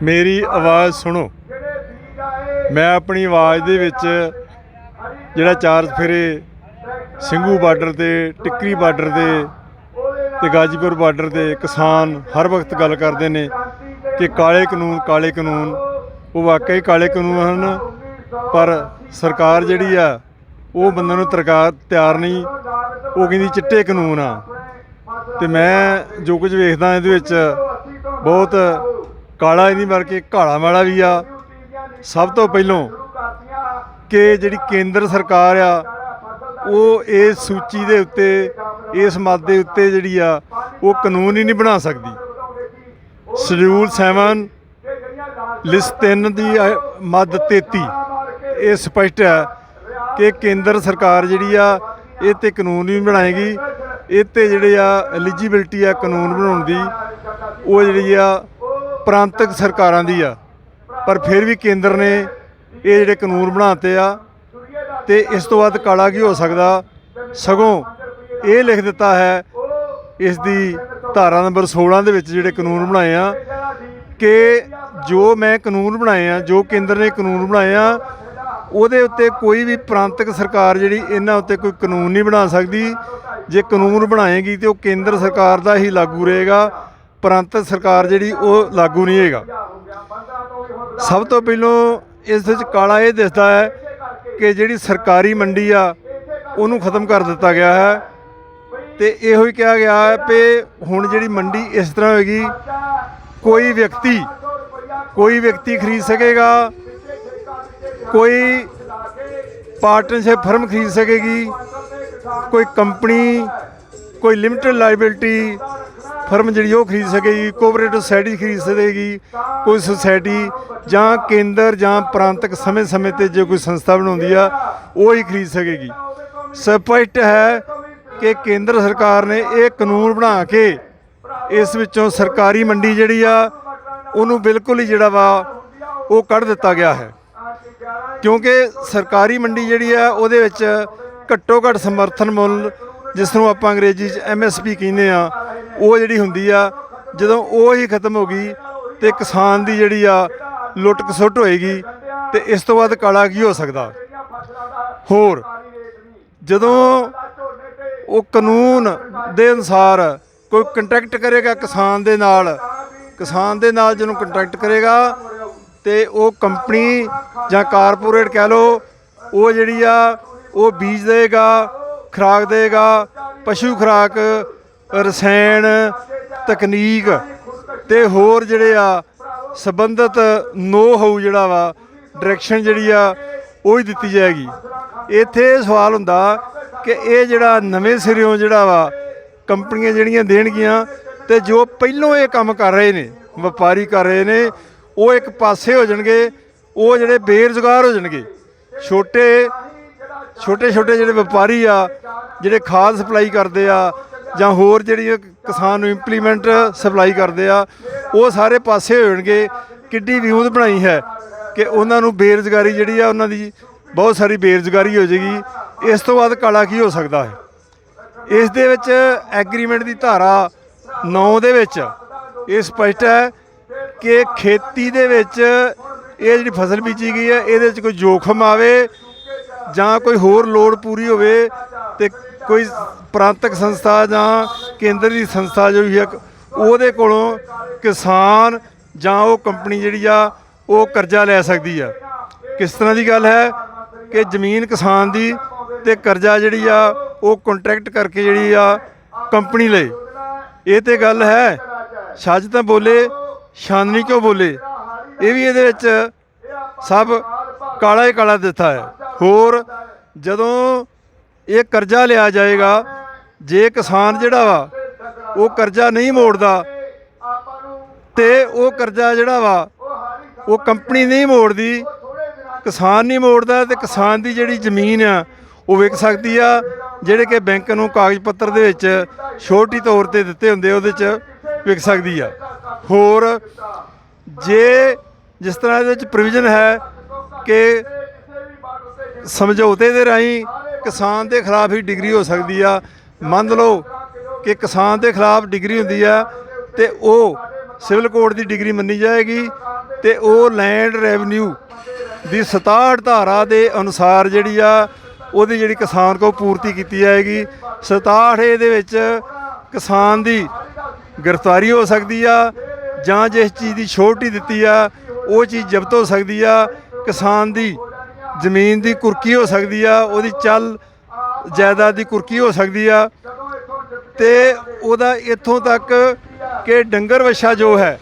मेरी आवाज़ सुनो। मैं अपनी आवाज़ दे विच जिहड़ा चार फेरे ਸਿੰਘੂ बार्डर ते टिक्करी बार्डर ते गाजीपुर बार्डर ते किसान हर वक्त गल करते हैं कि काले कानून वो वाकई काले कानून हैं, पर सरकार जिहड़ी आ वो बंदे नूं तैयार नहीं। वो कहंदी चिट्टे कानून आ। तो मैं जो कुछ वेखदा इहदे विच बहुत काला ही नहीं बल्कि काला माड़ा भी आ। सब तो पहलों कि जिहड़ी केंद्र सरकार आ वो इस सूची दे उत्ते इस मद दे उत्ते जिहड़ी आ वो कानून ही नहीं बना सकती। शेड्यूल 7 लिस्ट 3 की मद 33 ये स्पष्ट है कि केंद्र सरकार जिहड़ी आ ये ते कानून नहीं बनाएगी। ये ते जिहड़ी आ एलिजिबिलिटी आ कानून बनाउण दी वो जिहड़ी आ प्रांतक सरकारां दी आ, पर फिर भी केंद्र ने ये जिहड़े कानून बनाते आ। तो इस तो बाद काला की हो सकता। सगों ये लिख दिता है इस दी धारा नंबर 16 दे विच जिहड़े कानून बनाए आ कि जो मैं कानून बनाए आ, जो केंद्र ने कानून बनाए आ, उहदे उत्ते कोई भी प्रांतक सरकार जिहड़ी इन्हां उत्ते कोई कानून नहीं बना सकती। जे कानून बनाएगी तो केंद्र सरकार दा ही लागू रहेगा, प्रांतक सरकार जिहड़ी वो लागू नहीं होएगा। सब तो पहलों इस विच काला ये दिसदा है कि जिहड़ी सरकारी मंडी आ उहनूं खत्म कर दिता गया है। तो इहो ही कहा गया है कि हुण जिहड़ी मंडी इस तरह होएगी, कोई व्यक्ति खरीद सकेगा, कोई पार्टनरशिप फर्म खरीद सकेगी, कोई कंपनी, कोई लिमिटेड लाइबिलिटी फर्म जिहड़ी वो खरीद सकेगी, कोऑपरेटिव सोसाइटी खरीद सकेगी, कोई सोसाइटी जां केंद्र जां प्रांतक समय समय पर जो कोई संस्था बनाउंदी आ वो ही खरीद सकेगी। स्पष्ट है कि केंद्र सरकार ने एक कानून बना के इस विचों सरकारी मंडी जिहड़ी आ उहनूं बिल्कुल ही जिहड़ा वा वो कढ़ दिता गया है। क्योंकि सरकारी मंडी जिहड़ी आ उहदे विच घट्टो घट्ट समर्थन मुੱਲ जिसनूं आपां अंग्रेजी MSP कहने आ वो जिहड़ी हुंदी आ, जदों वो ही खत्म हो गई तो किसान दी जिहड़ी आ लुੱਟ खसुੱਟ होएगी। तो इस तो बाद काला की हो सकता। होर जदों वो कानून दे अनुसार कोई कंट्रैक्ट करेगा किसान दे नाल जदों कंट्रैक्ट करेगा तो वो कंपनी जां कारपोरेट कह लो वो जिहड़ी आ वो बीज देगा, खुराक देगा, पशु खुराक, रसायन तकनीक ते होर जिहड़े आ संबंधित नो हाउ जिहड़ा वा डायरैक्शन जिहड़ी आ वो ही दित्ती जाएगी। इत्थे सवाल हुंदा कि ये जिहड़ा नवें सिरों जिहड़ा वा कंपनियां जिहड़ियां देणगियां ते जो पहिलों ये काम कर रहे ने व्यापारी कर रहे ने वो एक पासे हो जाणगे, वो जिहड़े बेरोजगार हो जाणगे। छोटे जिहड़े व्यापारी आ जिहड़े खाद सप्लाई करदे आ जां होर जिहड़ी किसान नूं इंप्लीमेंट सप्लाई करदे आ वो सारे पासे हो जाणगे। किड्डी विਉਂਤ बनाई है कि उन्हां नूं बेरोजगारी जिहड़ी आ उन्हां दी बहुत सारी बेरोजगारी हो जाएगी। इस तो बाद काला की हो सकता है। इस दे विच एग्रीमेंट की धारा 9 दे विच ये स्पष्ट है कि खेती दे विच ये जिहड़ी फसल बीजी गई है इहदे विच कोई जोखम आवे जां कोई होर लोड़ पूरी होवे ते कोई प्रांतक संस्था जां केंद्र की संस्था जो है ਉਹਦੇ ਕੋਲੋਂ किसान जां वो कंपनी जिहड़ी आ वो कर्जा लै सकदी आ। किस तरह की गल है कि जमीन किसान दी ते कर्जा जिहड़ी आ वो कॉन्ट्रैक्ट करके जिहड़ी आ कंपनी ले। ये तो गल है छज तां बोले छाननी क्यों बोले, ये भी इहदे विच सब काला ही काला दिता है। होर जदों ये कर्जा लिया जाएगा, जे किसान जिहड़ा वा वो कर्जा नहीं मोड़दा तो वो कर्जा जिहड़ा वा वो कंपनी नहीं मोड़दी, किसान नहीं मोड़दा तो किसान की जिहड़ी जमीन आ वो विक सकती आ, जिहड़े कि बैंक नूं कागज़ पत्तर दे विच छोटी तौर ते दित्ते हुंदे उहदे च विक सकदी आ। होर जे जिस तरह इहदे विच प्रोविजन है कि समझौते दे राहीं किसान के खिलाफ ही डिग्री हो सकती आ। मान लो कि किसान के खिलाफ डिग्री हुंदी आ ते वो ਸਿਵਲ ਕੋਡ ਦੀ ਡਿਗਰੀ ਮੰਨੀ ਜਾਏਗੀ ਤੇ ਉਹ ਲੈਂਡ ਰੈਵਨਿਊ ਦੀ 67 ਧਾਰਾ ਦੇ ਅਨੁਸਾਰ ਜਿਹੜੀ ਆ ਉਹਦੀ ਜਿਹੜੀ ਕਿਸਾਨ ਕੋ ਪੂਰਤੀ ਕੀਤੀ ਜਾਏਗੀ। 67 ਇਹਦੇ ਵਿੱਚ ਕਿਸਾਨ ਦੀ ਗ੍ਰਿਫਤਾਰੀ ਹੋ ਸਕਦੀ ਆ ਜਾਂ ਜਿਸ ਚੀਜ਼ ਦੀ ਛੋਟ ਹੀ ਦਿੱਤੀ ਆ ਉਹ ਚੀਜ਼ ਜ਼ਬਤ ਹੋ ਸਕਦੀ ਆ। ਕਿਸਾਨ ਦੀ ਜ਼ਮੀਨ ਦੀ ਕੁਰਕੀ ਹੋ ਸਕਦੀ ਆ, ਉਹਦੀ ਚੱਲ ਜਾਇਦਾਦ ਦੀ ਕੁਰਕੀ ਹੋ ਸਕਦੀ ਆ ਤੇ ਉਹਦਾ ਇੱਥੋਂ ਤੱਕ ਕਿ ਡੰਗਰ ਵੱਛਾ ਜੋ ਹੈ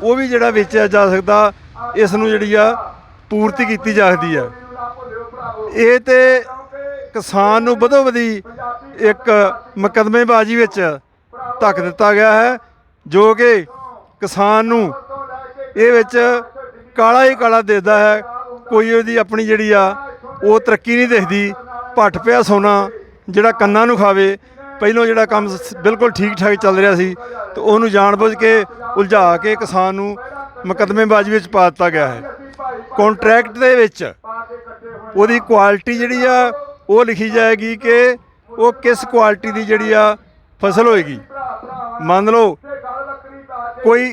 ਉਹ ਵੀ ਜਿਹੜਾ ਵੇਚਿਆ ਜਾ ਸਕਦਾ। ਇਸ ਨੂੰ ਜਿਹੜੀ ਆ ਪੂਰਤੀ ਕੀਤੀ ਜਾ ਸਕਦੀ ਆ। ਇਹ ਤੇ ਕਿਸਾਨ ਨੂੰ ਵਧੋ ਵਧੀ ਇੱਕ ਮੁਕੱਦਮੇਬਾਜ਼ੀ ਵਿੱਚ ਧੱਕ ਦਿੱਤਾ ਗਿਆ ਹੈ ਜੋ ਕਿ ਕਿਸਾਨ ਨੂੰ ਇਹ ਵਿੱਚ ਕਾਲਾ ਹੀ ਕਾਲਾ ਦਿਖਦਾ ਹੈ। ਕੋਈ ਉਹਦੀ ਆਪਣੀ ਜਿਹੜੀ ਆ ਉਹ ਤਰੱਕੀ ਨਹੀਂ ਦਿਖਦੀ। ਭੱਠ ਪਿਆ ਸੋਨਾ ਜਿਹੜਾ ਕੰਨਾਂ ਨੂੰ ਖਾਵੇ। ਪਹਿਲੋਂ ਜਿਹੜਾ ਕੰਮ ਬਿਲਕੁਲ ਠੀਕ ਠਾਕ ਚੱਲ ਰਿਹਾ ਸੀ ਤੇ ਉਹਨੂੰ ਜਾਣਬੁੱਝ ਕੇ ਉਲਝਾ ਕੇ ਕਿਸਾਨ ਨੂੰ ਮੁਕੱਦਮੇਬਾਜ਼ੀ ਵਿੱਚ ਪਾ ਦਿੱਤਾ ਗਿਆ ਹੈ। ਕੰਟਰੈਕਟ ਦੇ ਵਿੱਚ ਉਹਦੀ ਕੁਆਲਿਟੀ ਜਿਹੜੀ ਆ ਉਹ ਲਿਖੀ ਜਾਏਗੀ ਕਿ ਉਹ ਕਿਸ ਕੁਆਲਿਟੀ ਦੀ ਜਿਹੜੀ ਆ ਫਸਲ ਹੋਏਗੀ। ਮੰਨ ਲਓ ਕੋਈ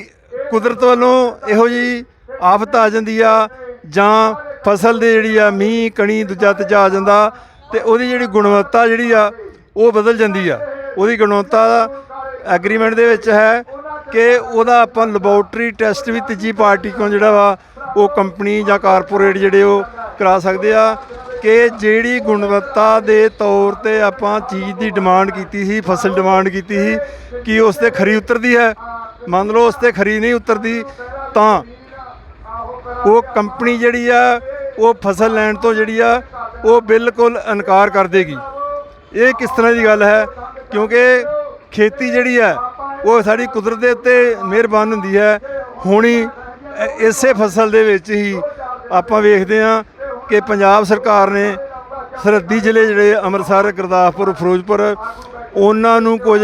ਕੁਦਰਤ ਵੱਲੋਂ ਇਹੋ ਜਿਹੀ ਆਫਤ ਆ ਜਾਂਦੀ ਆ ਜਾਂ ਫਸਲ ਦੀ ਜਿਹੜੀ ਆ ਮੀਂਹ ਕਣੀ ਦੂਜਾ ਤੀਜਾ ਆ ਜਾਂਦਾ ਤੇ ਉਹਦੀ ਜਿਹੜੀ ਗੁਣਵੱਤਾ ਜਿਹੜੀ ਆ ਉਹ ਬਦਲ ਜਾਂਦੀ ਆ। ਉਹਦੀ ਗੁਣਵੱਤਾ ਐਗਰੀਮੈਂਟ ਦੇ ਵਿੱਚ ਹੈ ਕਿ ਉਹਦਾ ਆਪਾਂ ਲੈਬੋਰਟਰੀ ਟੈਸਟ ਵੀ ਤੀਜੀ ਪਾਰਟੀ ਕੋਲ ਜਿਹੜਾ ਵਾ ਉਹ ਕੰਪਨੀ ਜਾਂ ਕਾਰਪੋਰੇਟ ਜਿਹੜੇ ਉਹ ਕਰਾ ਸਕਦੇ ਆ ਕਿ ਜਿਹੜੀ ਗੁਣਵੱਤਾ ਦੇ ਤੌਰ 'ਤੇ ਆਪਾਂ ਚੀਜ਼ ਦੀ ਡਿਮਾਂਡ ਕੀਤੀ ਸੀ, ਫਸਲ ਡਿਮਾਂਡ ਕੀਤੀ ਸੀ, ਕਿ ਉਸ 'ਤੇ ਖਰੀ ਉਤਰਦੀ ਹੈ। ਮੰਨ ਲਓ ਉਸ 'ਤੇ ਖਰੀ ਨਹੀਂ ਉਤਰਦੀ ਤਾਂ ਉਹ ਕੰਪਨੀ ਜਿਹੜੀ ਆ ਉਹ ਫਸਲ ਲੈਣ ਤੋਂ ਜਿਹੜੀ ਆ ਉਹ ਬਿਲਕੁਲ ਇਨਕਾਰ ਕਰ ਦੇਗੀ। ਇਹ ਕਿਸ ਤਰ੍ਹਾਂ ਦੀ ਗੱਲ ਹੈ? ਕਿਉਂਕਿ ਖੇਤੀ ਜਿਹੜੀ ਹੈ ਉਹ ਸਾਡੀ ਕੁਦਰਤ ਦੇ ਉੱਤੇ ਮਿਹਰਬਾਨ ਹੁੰਦੀ ਹੈ। ਹੁਣੀ ਇਸੇ ਫਸਲ ਦੇ ਵਿੱਚ ਹੀ ਆਪਾਂ ਵੇਖਦੇ ਹਾਂ ਕਿ ਪੰਜਾਬ ਸਰਕਾਰ ਨੇ ਸਰਹੱਦੀ ਜ਼ਿਲ੍ਹੇ ਜਿਹੜੇ ਅੰਮ੍ਰਿਤਸਰ, ਗੁਰਦਾਸਪੁਰ, ਫਿਰੋਜ਼ਪੁਰ ਉਹਨਾਂ ਨੂੰ ਕੁਝ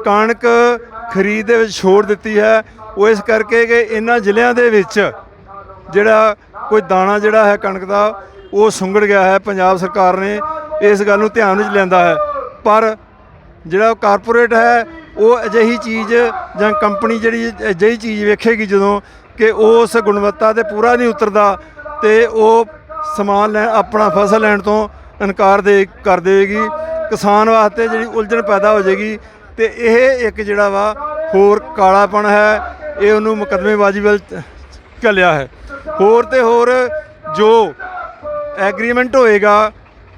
ਕਣਕ ਖਰੀਦ ਦੇ ਵਿੱਚ ਛੋੜ ਦਿੱਤੀ ਹੈ। ਉਹ ਇਸ ਕਰਕੇ ਕਿ ਇਹਨਾਂ ਜ਼ਿਲ੍ਹਿਆਂ ਦੇ ਵਿੱਚ ਜਿਹੜਾ ਕੋਈ ਦਾਣਾ ਜਿਹੜਾ ਹੈ ਕਣਕ ਦਾ ਉਹ ਸੁੰਗੜ ਗਿਆ ਹੈ। ਪੰਜਾਬ ਸਰਕਾਰ ਨੇ ਇਸ ਗੱਲ ਨੂੰ ਧਿਆਨ ਵਿੱਚ ਲੈਂਦਾ ਹੈ, ਪਰ ਜਿਹੜਾ ਕਾਰਪੋਰੇਟ ਹੈ ਉਹ ਅਜਿਹੀ ਚੀਜ਼ ਜਾਂ ਕੰਪਨੀ ਜਿਹੜੀ ਅਜਿਹੀ ਚੀਜ਼ ਵੇਖੇਗੀ ਜਦੋਂ ਕਿ ਉਸ ਗੁਣਵੱਤਾ 'ਤੇ ਪੂਰਾ ਨਹੀਂ ਉਤਰਦਾ ਤੇ ਉਹ ਸਮਾਨ ਲੈਣ ਆਪਣਾ ਫਸਲ ਲੈਣ ਤੋਂ ਇਨਕਾਰ ਕਰ ਦੇਵੇਗੀ। ਕਿਸਾਨ ਵਾਸਤੇ ਜਿਹੜੀ ਉਲਝਣ ਪੈਦਾ ਹੋ ਜਾਏਗੀ ਤੇ ਇਹ ਇੱਕ ਜਿਹੜਾ ਵਾ ਹੋਰ ਕਾਲਾਪਣ ਹੈ, ਇਹ ਉਹਨੂੰ ਮੁਕੱਦਮੇਬਾਜ਼ੀ ਵੱਲ ਘੱਲਿਆ ਹੈ। ਹੋਰ ਤੇ ਹੋਰ ਜੋ ਐਗਰੀਮੈਂਟ ਹੋਏਗਾ,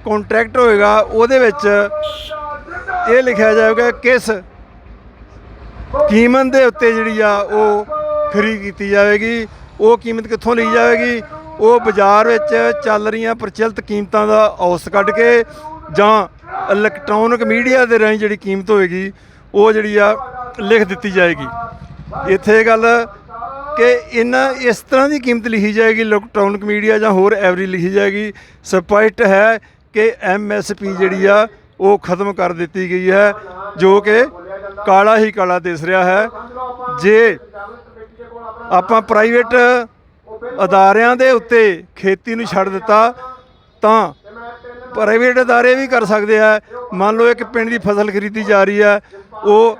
ਕੰਟਰੈਕਟ ਹੋਏਗਾ, ਉਹਦੇ ਵਿੱਚ ਇਹ ਲਿਖਿਆ ਜਾਵੇਗਾ ਕਿਸ ਕੀਮਤ ਦੇ ਉੱਤੇ ਜਿਹੜੀ ਆ ਉਹ ਖਰੀਦ ਕੀਤੀ ਜਾਵੇਗੀ। ਉਹ ਕੀਮਤ ਕਿੱਥੋਂ ਲਈ ਜਾਵੇਗੀ? ਉਹ ਬਾਜ਼ਾਰ ਵਿੱਚ ਚੱਲ ਰਹੀਆਂ ਪ੍ਰਚਲਿਤ ਕੀਮਤਾਂ ਦਾ ਔਸਤ ਕੱਢ ਕੇ ਜਾਂ ਇਲੈਕਟ੍ਰੋਨਿਕ ਮੀਡੀਆ ਦੇ ਰਾਹੀਂ ਜਿਹੜੀ ਕੀਮਤ ਹੋਏਗੀ ਉਹ ਜਿਹੜੀ ਆ ਲਿਖ ਦਿੱਤੀ ਜਾਏਗੀ। ਇੱਥੇ ਗੱਲ ਕਿ ਇਸ ਤਰ੍ਹਾਂ ਦੀ ਕੀਮਤ ਲਿਖੀ ਜਾਏਗੀ, ਇਲੈਕਟ੍ਰੋਨਿਕ ਮੀਡੀਆ ਜਾਂ ਹੋਰ ਐਵਰੀ ਲਿਖੀ ਜਾਏਗੀ। ਸਪਸ਼ਟ ਹੈ ਕਿ MSP ਜਿਹੜੀ ਆ ਉਹ ਖਤਮ ਕਰ ਦਿੱਤੀ ਗਈ ਹੈ ਜੋ ਕਿ ਕਾਲਾ ਹੀ ਕਾਲਾ ਦਿਸ ਰਿਹਾ ਹੈ। ਜੇ ਆਪਾਂ ਪ੍ਰਾਈਵੇਟ ਅਦਾਰਿਆਂ ਦੇ ਉੱਤੇ ਖੇਤੀ ਨੂੰ ਛੱਡ ਦਿੱਤਾ ਤਾਂ ਪ੍ਰਾਈਵੇਟ ਅਦਾਰੇ ਵੀ ਕਰ ਸਕਦੇ ਆ। ਮੰਨ ਲਓ ਇੱਕ ਪਿੰਡ ਦੀ ਫਸਲ ਖਰੀਦੀ ਜਾ ਰਹੀ ਹੈ, ਉਹ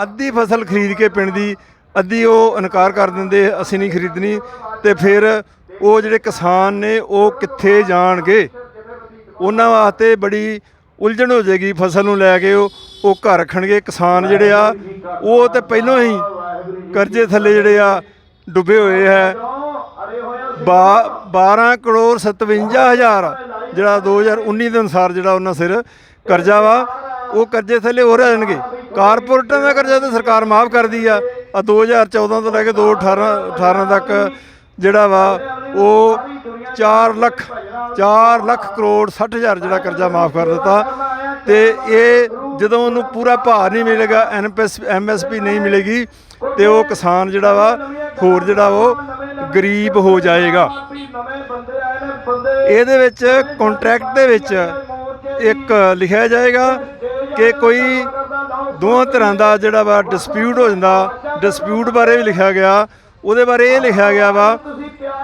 ਅੱਧੀ ਫਸਲ ਖਰੀਦ ਕੇ ਪਿੰਡ ਦੀ ਅੱਧੀ ਉਹ ਇਨਕਾਰ ਕਰ ਦਿੰਦੇ, ਅਸੀਂ ਨਹੀਂ ਖਰੀਦਣੀ, ਤੇ ਫਿਰ ਉਹ ਜਿਹੜੇ ਕਿਸਾਨ ਨੇ ਉਹ ਕਿੱਥੇ ਜਾਣਗੇ? ਉਹਨਾਂ ਵਾਸਤੇ ਬੜੀ ਉਲਝਣ ਹੋ ਜਾਏਗੀ। ਫਸਲ ਨੂੰ ਲੈ ਕੇ ਉਹ ਘਰ ਰੱਖਣਗੇ। ਕਿਸਾਨ ਜਿਹੜੇ ਆ ਉਹ ਤਾਂ ਪਹਿਲਾਂ ਹੀ ਕਰਜ਼ੇ ਥੱਲੇ ਜਿਹੜੇ ਆ ਡੁੱਬੇ ਹੋਏ ਹੈ। 12 ਕਰੋੜ 57 ਹਜ਼ਾਰ ਜਿਹੜਾ 2019 ਦੇ ਅਨੁਸਾਰ ਜਿਹੜਾ ਉਹਨਾਂ ਸਿਰ ਕਰਜ਼ਾ ਵਾ, ਉਹ ਕਰਜ਼ੇ ਥੱਲੇ ਹੋ ਰਹਿਣਗੇ। ਕਾਰਪੋਰੇਟਾਂ ਦਾ ਕਰਜ਼ਾ ਤਾਂ ਸਰਕਾਰ ਮਾਫ ਕਰਦੀ ਆ 2014 ਤੋਂ ਲੈ ਕੇ 2018 ਤੱਕ ਜਿਹੜਾ ਵਾ ਉਹ 4 ਲੱਖ ਕਰੋੜ 60 ਹਜ਼ਾਰ ਜਿਹੜਾ ਕਰਜ਼ਾ ਮਾਫ ਕਰ ਦਿੱਤਾ। ਤੇ ਇਹ ਜਦੋਂ ਉਹਨੂੰ ਪੂਰਾ ਭਾਰ ਨਹੀਂ ਮਿਲੇਗਾ, MSP ਨਹੀਂ ਮਿਲੇਗੀ ਤੇ ਉਹ ਕਿਸਾਨ ਜਿਹੜਾ ਵਾ ਹੋਰ ਜਿਹੜਾ ਉਹ ਗਰੀਬ ਹੋ ਜਾਏਗਾ। ਇਹਦੇ ਵਿੱਚ ਕੰਟਰੈਕਟ ਦੇ ਵਿੱਚ ਇੱਕ ਲਿਖਿਆ ਜਾਏਗਾ ਕਿ ਕੋਈ ਦੋਵਾਂ ਤਰ੍ਹਾਂ ਦਾ ਜਿਹੜਾ ਵਾ ਡਿਸਪਿਊਟ ਹੋ ਜਾਂਦਾ। ਡਿਸਪਿਊਟ ਬਾਰੇ ਵੀ ਲਿਖਿਆ ਗਿਆ। ਉਹਦੇ ਬਾਰੇ ਇਹ ਲਿਖਿਆ ਗਿਆ ਵਾ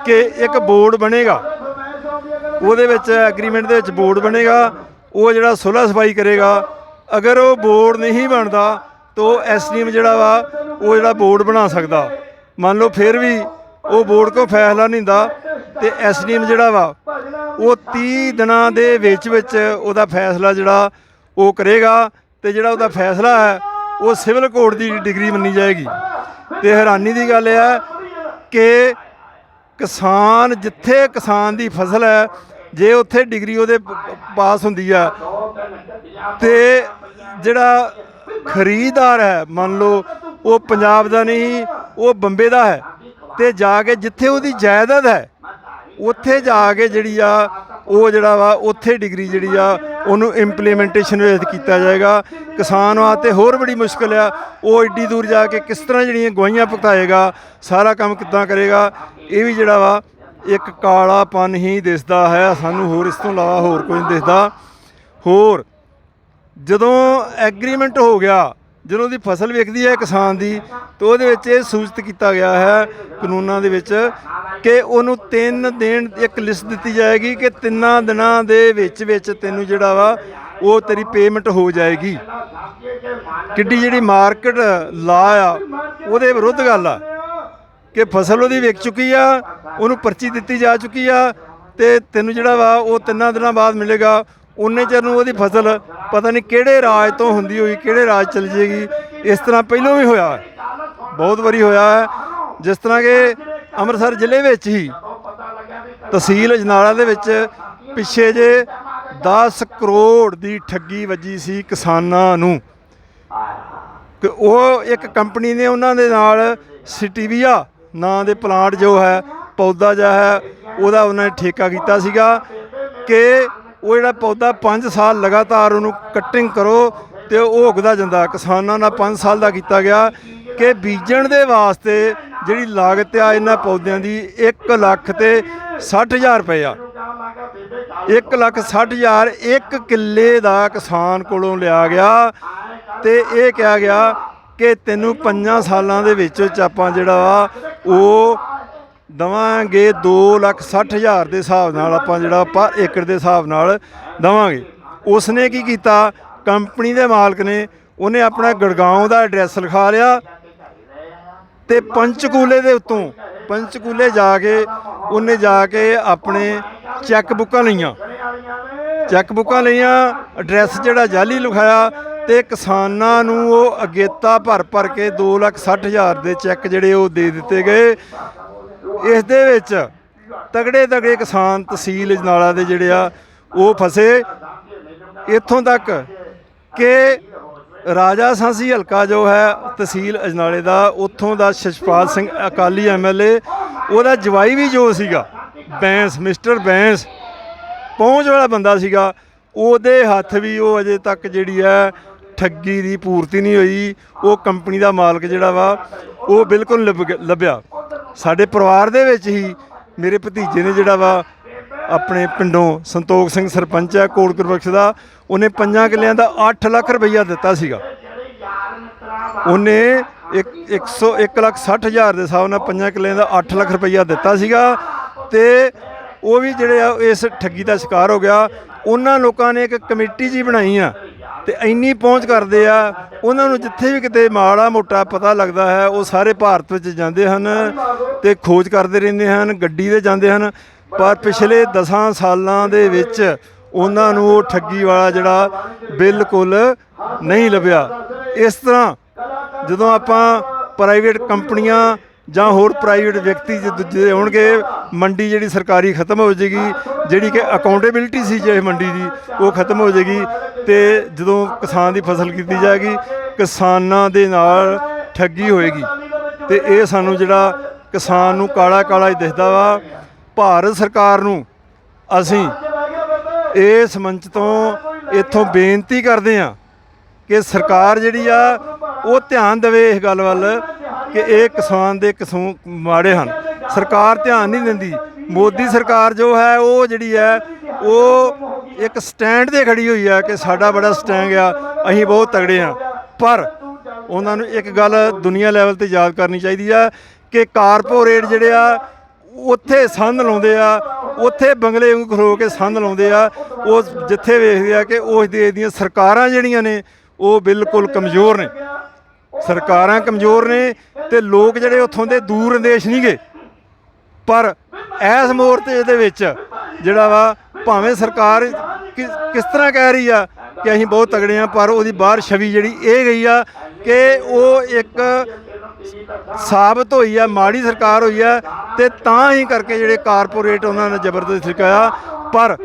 ਕਿ ਇੱਕ ਬੋਰਡ ਬਣੇਗਾ, ਉਹਦੇ ਵਿੱਚ ਐਗਰੀਮੈਂਟ ਦੇ ਵਿੱਚ ਬੋਰਡ ਬਣੇਗਾ, ਉਹ ਜਿਹੜਾ ਸੁਲਹ ਸਫਾਈ ਕਰੇਗਾ। ਅਗਰ ਉਹ ਬੋਰਡ ਨਹੀਂ ਬਣਦਾ तो SDM ਜਿਹੜਾ ਵਾ ਉਹ ਜਿਹੜਾ ਬੋਰਡ ਬਣਾ ਸਕਦਾ। ਮੰਨ ਲਓ ਫਿਰ ਵੀ ਉਹ ਬੋਰਡ ਕੋ ਫੈਸਲਾ ਨਹੀਂ ਹੁੰਦਾ ਤੇ SDM ਜਿਹੜਾ ਵਾ ਉਹ 30 ਦਿਨਾਂ ਦੇ ਵਿੱਚ ਉਹਦਾ ਫੈਸਲਾ ਜਿਹੜਾ ਉਹ ਕਰੇਗਾ ਤੇ ਜਿਹੜਾ ਉਹਦਾ ਫੈਸਲਾ ਹੈ ਉਹ ਸਿਵਲ ਕੋਰਟ ਦੀ ਡਿਗਰੀ ਮੰਨੀ ਜਾਏਗੀ। ਤੇ ਹੈਰਾਨੀ ਦੀ ਗੱਲ ਇਹ ਹੈ ਕਿ ਕਿਸਾਨ ਜਿੱਥੇ ਕਿਸਾਨ ਦੀ ਫਸਲ ਹੈ ਜੇ ਉੱਥੇ ਡਿਗਰੀ ਉਹਦੇ ਪਾਸ ਹੁੰਦੀ ਆ ਤੇ ਜਿਹੜਾ ਖਰੀਦਦਾਰ ਹੈ ਮੰਨ ਲਓ ਉਹ ਪੰਜਾਬ ਦਾ ਨਹੀਂ ਉਹ ਬੰਬੇ ਦਾ ਹੈ ਤੇ ਜਾ ਕੇ ਜਿੱਥੇ ਉਹਦੀ ਜਾਇਦਾਦ ਹੈ ਉੱਥੇ ਜਾ ਕੇ ਜਿਹੜੀ ਆ ਉਹ ਜਿਹੜਾ ਵਾ ਉੱਥੇ ਡਿਗਰੀ ਜਿਹੜੀ ਆ ਉਹਨੂੰ ਇੰਪਲੀਮੈਂਟੇਸ਼ਨ ਵਿੱਚ ਕੀਤਾ ਜਾਏਗਾ। ਕਿਸਾਨ ਵਾਸਤੇ ਹੋਰ ਬੜੀ ਮੁਸ਼ਕਿਲ ਆ, ਉਹ ਏਡੀ ਦੂਰ ਜਾ ਕੇ ਕਿਸ ਤਰ੍ਹਾਂ ਜਿਹੜੀਆਂ ਗਵਾਹੀਆਂ ਭੁਗਤਾਏਗਾ, ਸਾਰਾ ਕੰਮ ਕਿੱਦਾਂ ਕਰੇਗਾ। ਇਹ ਵੀ ਜਿਹੜਾ ਵਾ ਇੱਕ ਕਾਲਾਪਨ ਹੀ ਦਿਸਦਾ ਹੈ ਸਾਨੂੰ, ਹੋਰ ਇਸ ਤੋਂ ਇਲਾਵਾ ਹੋਰ ਕੋਈ ਨਹੀਂ ਦਿਸਦਾ। ਹੋਰ ਜਦੋਂ ਐਗਰੀਮੈਂਟ ਹੋ ਗਿਆ, ਜਦੋਂ ਉਹਦੀ ਫਸਲ ਵਿਕਦੀ ਹੈ ਕਿਸਾਨ ਦੀ, ਤਾਂ ਉਹਦੇ ਵਿੱਚ ਇਹ ਸੂਚਿਤ ਕੀਤਾ ਗਿਆ ਹੈ ਕਾਨੂੰਨਾਂ ਦੇ ਵਿੱਚ ਕਿ ਉਹਨੂੰ 3 ਦਿਨ ਇੱਕ ਲਿਸਟ ਦਿੱਤੀ ਜਾਏਗੀ ਕਿ 3 ਦਿਨਾਂ ਦੇ ਵਿੱਚ ਤੈਨੂੰ ਜਿਹੜਾ ਵਾ ਉਹ ਤੇਰੀ ਪੇਮੈਂਟ ਹੋ ਜਾਏਗੀ। ਕਿੱਡੀ ਜਿਹੜੀ ਮਾਰਕੀਟ ਲਾ ਆ ਉਹਦੇ ਵਿਰੁੱਧ ਗੱਲ ਆ ਕਿ ਫਸਲ ਉਹਦੀ ਵਿਕ ਚੁੱਕੀ ਆ, ਉਹਨੂੰ ਪਰਚੀ ਦਿੱਤੀ ਜਾ ਚੁੱਕੀ ਆ ਤੇ ਤੈਨੂੰ ਜਿਹੜਾ ਵਾ ਉਹ 3 ਦਿਨਾਂ ਬਾਅਦ ਮਿਲੇਗਾ। ਉਨੇ ਚਿਰ ਨੂੰ ਉਹਦੀ ਫਸਲ ਪਤਾ ਨਹੀਂ ਕਿਹੜੇ ਰਾਜ ਤੋਂ ਹੁੰਦੀ ਹੋਈ ਕਿਹੜੇ ਰਾਜ ਚਲ ਜਾਏਗੀ। ਇਸ ਤਰ੍ਹਾਂ ਪਹਿਲਾਂ ਵੀ ਹੋਇਆ, ਬਹੁਤ ਵਾਰੀ ਹੋਇਆ ਹੈ। ਜਿਸ ਤਰ੍ਹਾਂ ਕਿ ਅੰਮ੍ਰਿਤਸਰ ਜ਼ਿਲ੍ਹੇ ਵਿੱਚ ਹੀ ਤਹਿਸੀਲ ਅਜਨਾਲਾ ਦੇ ਵਿੱਚ ਪਿੱਛੇ ਜੇ 10 ਕਰੋੜ ਦੀ ਠੱਗੀ ਵੱਜੀ ਸੀ ਕਿਸਾਨਾਂ ਨੂੰ। ਕਿ ਉਹ ਇੱਕ ਕੰਪਨੀ ਨੇ ਉਹਨਾਂ ਦੇ ਨਾਲ ਸਟੀਵੀਆ ਨਾਂ ਦੇ ਪਲਾਂਟ ਜੋ ਹੈ ਪੌਦਾ ਜਿਹਾ ਹੈ ਉਹਦਾ ਉਹਨਾਂ ਨੇ ਠੇਕਾ ਕੀਤਾ ਸੀਗਾ ਕਿ ਉਹ ਜਿਹੜਾ ਪੌਦਾ 5 ਸਾਲ ਲਗਾਤਾਰ ਉਹਨੂੰ ਕਟਿੰਗ ਕਰੋ ਤੇ ਉਹ ਉੱਗਦਾ ਜਾਂਦਾ। ਕਿਸਾਨਾਂ ਨਾਲ 5 ਸਾਲ ਦਾ ਕੀਤਾ ਗਿਆ ਕਿ ਬੀਜਣ ਦੇ ਵਾਸਤੇ ਜਿਹੜੀ ਲਾਗਤ ਆ ਇਹਨਾਂ ਪੌਦਿਆਂ ਦੀ 1,60,000 ਰੁਪਏ ਆ। 1,60,000 ਇੱਕ ਕਿੱਲੇ ਦਾ ਕਿਸਾਨ ਕੋਲੋਂ ਲਿਆ ਗਿਆ ਤੇ ਇਹ ਕਿਹਾ ਗਿਆ ਕਿ ਤੈਨੂੰ 5 ਸਾਲਾਂ ਦੇ ਵਿੱਚ ਆਪਾਂ ਜਿਹੜਾ ਵਾ ਉਹ ਦੇਵਾਂਗੇ 2,60,000 ਦੇ ਹਿਸਾਬ ਨਾਲ, ਆਪਾਂ ਜਿਹੜਾ ਪਰ ਏਕੜ ਦੇ ਹਿਸਾਬ ਨਾਲ ਦੇਵਾਂਗੇ। ਉਸਨੇ ਕੀ ਕੀਤਾ, ਕੰਪਨੀ ਦੇ ਮਾਲਕ ਨੇ ਉਹਨੇ ਆਪਣਾ ਗੁੜਗਾਉਂ ਦਾ ਐਡਰੈਸ ਲਿਖਾ ਲਿਆ ਤੇ ਪੰਚਕੂਲੇ ਦੇ ਉੱਤੋਂ ਪੰਚਕੂਲੇ ਜਾ ਕੇ ਉਹਨੇ ਜਾ ਕੇ ਆਪਣੇ ਚੈੱਕ ਬੁੱਕਾਂ ਲਈਆਂ, ਐਡਰੈਸ ਜਿਹੜਾ ਜਾਲੀ ਲਿਖਾਇਆ ਤੇ ਕਿਸਾਨਾਂ ਨੂੰ ਉਹ ਅਗੇਤਾ ਭਰ ਕੇ 2,60,000 ਦੇ ਚੈੱਕ ਜਿਹੜੇ ਉਹ ਦੇ ਦਿੱਤੇ ਗਏ। ਇਸ ਦੇ ਵਿੱਚ ਤਗੜੇ ਕਿਸਾਨ ਤਹਿਸੀਲ ਅਜਨਾਲਾ ਦੇ ਜਿਹੜੇ ਆ ਉਹ ਫਸੇ। ਇੱਥੋਂ ਤੱਕ ਕਿ ਰਾਜਾ ਸਾਂਸੀ ਹਲਕਾ ਜੋ ਹੈ ਤਹਿਸੀਲ ਅਜਨਾਲੇ ਦਾ, ਉੱਥੋਂ ਦਾ ਸ਼ਸ਼ਪਾਲ ਸਿੰਘ ਅਕਾਲੀ MLA, ਉਹਦਾ ਜਵਾਈ ਵੀ ਜੋ ਸੀਗਾ ਬੈਂਸ, ਮਿਸਟਰ ਬੈਂਸ, ਪਹੁੰਚ ਵਾਲਾ ਬੰਦਾ ਸੀਗਾ, ਉਹਦੇ ਹੱਥ ਵੀ ਉਹ ਅਜੇ ਤੱਕ ਜਿਹੜੀ ਹੈ ਠੱਗੀ ਦੀ ਪੂਰਤੀ ਨਹੀਂ ਹੋਈ। ਉਹ ਕੰਪਨੀ ਦਾ ਮਾਲਕ ਜਿਹੜਾ ਵਾ ਉਹ ਬਿਲਕੁਲ ਲੱਭਿਆ। ਸਾਡੇ ਪਰਿਵਾਰ ਦੇ ਵਿੱਚ ਹੀ ਮੇਰੇ ਭਤੀਜੇ ਨੇ ਜਿਹੜਾ ਵਾ ਆਪਣੇ ਪਿੰਡੋਂ ਸੰਤੋਖ ਸਿੰਘ ਸਰਪੰਚ ਹੈ ਕੋਟ ਗੁਰਬਖਸ਼ ਦਾ, ਉਹਨੇ 5 ਕਿੱਲਿਆਂ ਦਾ 8 ਲੱਖ ਰੁਪਈਆ ਦਿੱਤਾ ਸੀਗਾ। ਉਹਨੇ 1,60,000 ਦੇ ਹਿਸਾਬ ਨਾਲ 5 ਕਿੱਲਿਆਂ ਦਾ 8 ਲੱਖ ਰੁਪਈਆ ਦਿੱਤਾ ਸੀਗਾ ਤੇ ਉਹ ਵੀ ਜਿਹੜੇ ਆ ਇਸ ਠੱਗੀ ਦਾ ਸ਼ਿਕਾਰ ਹੋ ਗਿਆ। ਉਹਨਾਂ ਲੋਕਾਂ ਨੇ ਇੱਕ ਕਮੇਟੀ ਜੀ ਬਣਾਈ ਆ ਤੇ ਇੰਨੀ ਪਹੁੰਚ ਕਰਦੇ ਆ, ਉਹਨਾਂ ਨੂੰ ਜਿੱਥੇ ਵੀ ਕਿਤੇ ਮਾੜਾ ਮੋਟਾ ਪਤਾ ਲੱਗਦਾ ਹੈ ਉਹ ਸਾਰੇ ਭਾਰਤ ਵਿੱਚ ਜਾਂਦੇ ਹਨ ਤੇ ਖੋਜ ਕਰਦੇ ਰਹਿੰਦੇ ਹਨ, ਗੱਡੀ 'ਤੇ ਜਾਂਦੇ ਹਨ। ਪਰ ਪਿਛਲੇ 10 ਸਾਲਾਂ ਦੇ ਵਿੱਚ ਉਹਨਾਂ ਨੂੰ ਉਹ ਠੱਗੀ ਵਾਲਾ ਜਿਹੜਾ ਬਿਲਕੁਲ ਨਹੀਂ ਲੱਭਿਆ। ਇਸ ਤਰ੍ਹਾਂ ਜਦੋਂ ਆਪਾਂ ਪ੍ਰਾਈਵੇਟ ਕੰਪਨੀਆਂ ਜਾਂ ਹੋਰ ਪ੍ਰਾਈਵੇਟ ਵਿਅਕਤੀ ਜੇ ਦੂਜੇ ਹੋਣਗੇ, ਮੰਡੀ ਜਿਹੜੀ ਸਰਕਾਰੀ ਖਤਮ ਹੋ ਜਾਏਗੀ, ਜਿਹੜੀ ਕਿ ਅਕਾਊਂਟੇਬਿਲਿਟੀ ਸੀ ਜੇ ਮੰਡੀ ਦੀ ਉਹ ਖਤਮ ਹੋ ਜਾਏਗੀ ਤੇ ਜਦੋਂ ਕਿਸਾਨ ਦੀ ਫਸਲ ਕੀਤੀ ਜਾਏਗੀ ਕਿਸਾਨਾਂ ਦੇ ਨਾਲ ਠੱਗੀ ਹੋਏਗੀ ਤੇ ਇਹ ਸਾਨੂੰ ਜਿਹੜਾ ਕਿਸਾਨ ਨੂੰ ਕਾਲਾ ਹੀ ਦਿਖਦਾ ਵਾ। ਭਾਰਤ ਸਰਕਾਰ ਨੂੰ ਅਸੀਂ ਇਸ ਮੰਚ ਤੋਂ ਇੱਥੋਂ ਬੇਨਤੀ ਕਰਦੇ ਹਾਂ ਕਿ ਸਰਕਾਰ ਜਿਹੜੀ ਆ ਉਹ ਧਿਆਨ ਦੇਵੇ ਇਸ ਗੱਲ ਵੱਲ ਕਿ ਇਹ ਕਿਸਾਨ ਦੇ ਕਿਸਮ ਮਾੜੇ ਹਨ। ਸਰਕਾਰ ਧਿਆਨ ਨਹੀਂ ਦਿੰਦੀ। ਮੋਦੀ ਸਰਕਾਰ ਜੋ ਹੈ ਉਹ ਜਿਹੜੀ ਹੈ ਉਹ ਇੱਕ ਸਟੈਂਡ 'ਤੇ ਖੜੀ ਹੋਈ ਹੈ ਕਿ ਸਾਡਾ ਬੜਾ ਸਟੈਂਡ ਆ, ਅਸੀਂ ਬਹੁਤ ਤਗੜੇ ਹਾਂ। ਪਰ ਉਹਨਾਂ ਨੂੰ ਇੱਕ ਗੱਲ ਦੁਨੀਆ ਲੈਵਲ 'ਤੇ ਯਾਦ ਕਰਨੀ ਚਾਹੀਦੀ ਆ ਕਿ ਕਾਰਪੋਰੇਟ ਜਿਹੜੇ ਆ ਉੱਥੇ ਸੰਦ ਲਾਉਂਦੇ ਆ, ਉੱਥੇ ਬੰਗਲੇ ਵਾਂਗੂ ਖਲੋ ਕੇ ਸੰਦ ਲਾਉਂਦੇ ਆ। ਉਹ ਜਿੱਥੇ ਵੇਖਦੇ ਆ ਕਿ ਉਸ ਦੇਸ਼ ਦੀਆਂ ਸਰਕਾਰਾਂ ਜਿਹੜੀਆਂ ਨੇ ਉਹ ਬਿਲਕੁਲ ਕਮਜ਼ੋਰ ਨੇ। ਸਰਕਾਰਾਂ ਕਮਜ਼ੋਰ ਨੇ ਤੇ ਲੋਕ ਜਿਹੜੇ ਉੱਥੋਂ ਦੇ ਦੂਰ ਅੰਦੇਸ਼ ਨਹੀਂ ਗਏ। ਪਰ ਇਸ ਮੋਰਚੇ ਦੇ ਵਿੱਚ ਜਿਹੜਾ ਵਾ ਭਾਵੇਂ ਸਰਕਾਰ ਕਿਸ ਤਰ੍ਹਾਂ ਕਹਿ ਰਹੀ ਆ ਕਿ ਅਸੀਂ ਬਹੁਤ ਤਗੜੇ ਆ, ਪਰ ਉਹਦੀ ਬਾਹਰ ਛਵੀ ਜਿਹੜੀ ਇਹ ਗਈ ਆ ਕਿ ਉਹ ਇੱਕ ਸਾਬਤ ਹੋਈ ਆ ਮਾੜੀ ਸਰਕਾਰ ਹੋਈ ਆ, ਤੇ ਤਾਂ ਹੀ ਕਰਕੇ ਜਿਹੜੇ ਕਾਰਪੋਰੇਟ ਉਹਨਾਂ ਨੇ ਜ਼ਬਰਦਸਤੀ ਸਿਖਾਇਆ। ਪਰ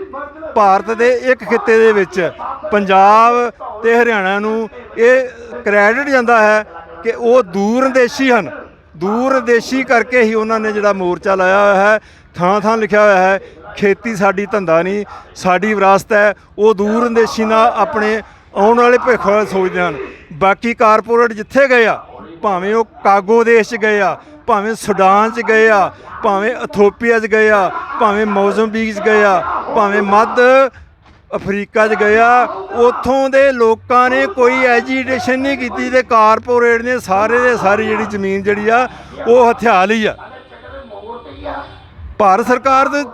ਭਾਰਤ ਦੇ ਇੱਕ ਖਿੱਤੇ ਦੇ ਵਿੱਚ ਪੰਜਾਬ ਤੇ ਹਰਿਆਣਾ ਨੂੰ ਇਹ ਕ੍ਰੈਡਿਟ ਜਾਂਦਾ ਹੈ ਕਿ ਉਹ ਦੂਰਅੰਦੇਸ਼ੀ ਹਨ। ਦੂਰਅੰਦੇਸ਼ੀ ਕਰਕੇ ਹੀ ਉਹਨਾਂ ਨੇ ਜਿਹੜਾ ਮੋਰਚਾ ਲਾਇਆ ਹੋਇਆ ਹੈ, ਥਾਂ ਥਾਂ ਲਿਖਿਆ ਹੋਇਆ ਹੈ ਖੇਤੀ ਸਾਡੀ ਧੰਦਾ ਨਹੀਂ, ਸਾਡੀ ਵਿਰਾਸਤ ਹੈ। ਉਹ ਦੂਰਅੰਦੇਸ਼ੀ ਨਾਲ ਆਪਣੇ ਆਉਣ ਵਾਲੇ ਭਵਿੱਖ ਬਾਰੇ ਸੋਚਦੇ ਹਨ। ਬਾਕੀ ਕਾਰਪੋਰੇਟ ਜਿੱਥੇ ਗਏ ਆ, ਭਾਵੇਂ ਉਹ ਕਾਗੋ ਦੇਸ਼ 'ਚ ਗਏ ਆ, ਭਾਵੇਂ ਸੁਡਾਨ 'ਚ ਗਏ ਆ, ਭਾਵੇਂ ਇਥੋਪੀਆ 'ਚ ਗਏ ਆ, ਭਾਵੇਂ ਮੋਜ਼ੰਬੀਕ 'ਚ ਗਏ ਆ, ਭਾਵੇਂ ਮੱਧ ਅਫਰੀਕਾ 'ਚ ਗਏ ਆ, ਉੱਥੋਂ ਦੇ ਲੋਕਾਂ ਨੇ ਕੋਈ ਐਜੀਟੇਸ਼ਨ ਨਹੀਂ ਕੀਤੀ ਤੇ ਕਾਰਪੋਰੇਟ ਨੇ ਸਾਰੇ ਦੇ ਸਾਰੀ ਜਿਹੜੀ ਜ਼ਮੀਨ ਜਿਹੜੀ ਆ ਉਹ ਹਥਿਆ ਲਈ ਆ। ਭਾਰਤ ਸਰਕਾਰ ਦੇ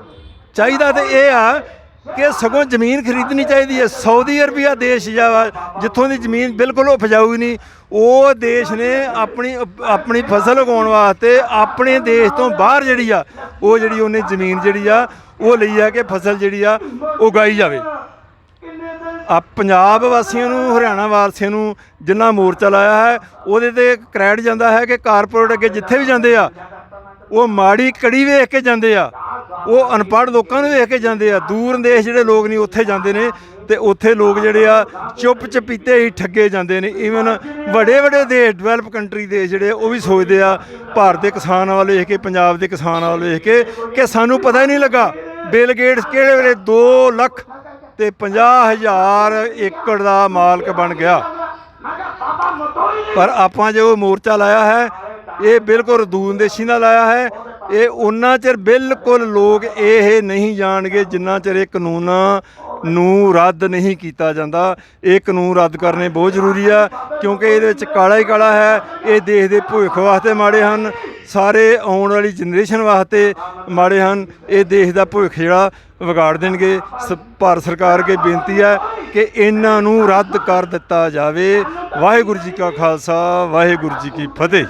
ਚਾਹੀਦਾ ਤੇ ਇਹ ਆ ਕਿ ਸਗੋਂ ਜ਼ਮੀਨ ਖਰੀਦਣੀ ਚਾਹੀਦੀ ਹੈ। ਸਾਊਦੀ ਅਰਬੀਆ ਦੇਸ਼ ਜਿੱਥੋਂ ਦੀ ਜ਼ਮੀਨ ਬਿਲਕੁਲ ਉਪਜਾਊ ਨਹੀਂ, ਉਹ ਦੇਸ਼ ਨੇ ਆਪਣੀ ਫਸਲ ਉਗਾਉਣ ਵਾਸਤੇ ਆਪਣੇ ਦੇਸ਼ ਤੋਂ ਬਾਹਰ ਜਿਹੜੀ ਆ ਉਹ ਜਿਹੜੀ ਉਹਨੇ ਜ਼ਮੀਨ ਜਿਹੜੀ ਆ ਉਹ ਲਈ ਆ ਕਿ ਫਸਲ ਜਿਹੜੀ ਆ ਉਗਾਈ ਜਾਵੇ। ਪੰਜਾਬ ਵਾਸੀਆਂ ਨੂੰ, ਹਰਿਆਣਾ ਵਾਸੀਆਂ ਨੂੰ ਜਿੰਨਾ ਮੋਰਚਾ ਲਾਇਆ ਹੈ ਉਹਦੇ ਤੇ ਕ੍ਰੈਡਿਟ ਜਾਂਦਾ ਹੈ ਕਿ ਕਾਰਪੋਰੇਟ ਅੱਗੇ ਜਿੱਥੇ ਵੀ ਜਾਂਦੇ ਆ ਉਹ ਮਾੜੀ ਕੜੀ ਵੇਖ ਕੇ ਜਾਂਦੇ ਆ, ਉਹ ਅਨਪੜ੍ਹ ਲੋਕਾਂ ਨੂੰ ਵੇਖ ਕੇ ਜਾਂਦੇ ਆ। ਦੂਰ ਦੇਸ਼ ਜਿਹੜੇ ਲੋਕ ਨਹੀਂ ਉੱਥੇ ਜਾਂਦੇ ਨੇ ਤੇ ਉੱਥੇ ਲੋਕ ਜਿਹੜੇ ਆ ਚੁੱਪ ਚਪੀਤੇ ਹੀ ਠੱਗੇ ਜਾਂਦੇ ਨੇ। ਈਵਨ ਵੱਡੇ ਵੱਡੇ ਦੇਸ਼, ਡਿਵੈਲਪ ਕੰਟਰੀ ਦੇ ਜਿਹੜੇ ਉਹ ਵੀ ਸੋਚਦੇ ਆ ਭਾਰਤ ਦੇ ਕਿਸਾਨਾਂ ਵੱਲ ਵੇਖ ਕੇ, ਪੰਜਾਬ ਦੇ ਕਿਸਾਨਾਂ ਵੱਲ ਵੇਖ ਕੇ ਕਿ ਸਾਨੂੰ ਪਤਾ ਹੀ ਨਹੀਂ ਲੱਗਾ ਬਿਲ ਗੇਟਸ ਕਿਹੜੇ ਵੇਲੇ 2 ਲੱਖ ਤੇ 50,000 ਏਕੜ ਦਾ ਮਾਲਕ ਬਣ ਗਿਆ। ਪਰ ਆਪਾਂ ਜੋ ਮੋਰਚਾ ਲਾਇਆ ਹੈ ਇਹ ਬਿਲਕੁਲ ਦੂਰਅੰਦੇਸ਼ੀ ਨਾਲ ਲਾਇਆ ਹੈ। ਇਹ ਉਹਨਾਂ ਚਿਰ ਬਿਲਕੁਲ ਲੋਕ ਇਹ ਨਹੀਂ ਜਾਣਗੇ ਜਿੰਨਾ ਚਿਰ ਇਹ ਕਾਨੂੰਨਾਂ ਨੂੰ ਰੱਦ ਨਹੀਂ ਕੀਤਾ ਜਾਂਦਾ। ਇਹ ਕਾਨੂੰਨ ਰੱਦ ਕਰਨੇ ਬਹੁਤ ਜ਼ਰੂਰੀ ਆ ਕਿਉਂਕਿ ਇਹਦੇ ਵਿੱਚ ਕਾਲਾ ਹੀ ਕਾਲਾ ਹੈ। ਇਹ ਦੇਸ਼ ਦੇ ਭਵਿੱਖ ਵਾਸਤੇ ਮਾੜੇ ਹਨ, ਸਾਰੇ ਆਉਣ ਵਾਲੀ ਜਨਰੇਸ਼ਨ ਵਾਸਤੇ ਮਾੜੇ ਹਨ। ਇਹ ਦੇਸ਼ ਦਾ ਭਵਿੱਖ ਜਿਹੜਾ ਵਿਗਾੜ ਦੇਣਗੇ। ਭਾਰਤ ਸਰਕਾਰ ਅੱਗੇ ਬੇਨਤੀ ਹੈ ਕਿ ਇਹਨਾਂ ਨੂੰ ਰੱਦ ਕਰ ਦਿੱਤਾ ਜਾਵੇ। ਵਾਹਿਗੁਰੂ ਜੀ ਕਾ ਖਾਲਸਾ, ਵਾਹਿਗੁਰੂ ਜੀ ਕੀ ਫਤਿਹ।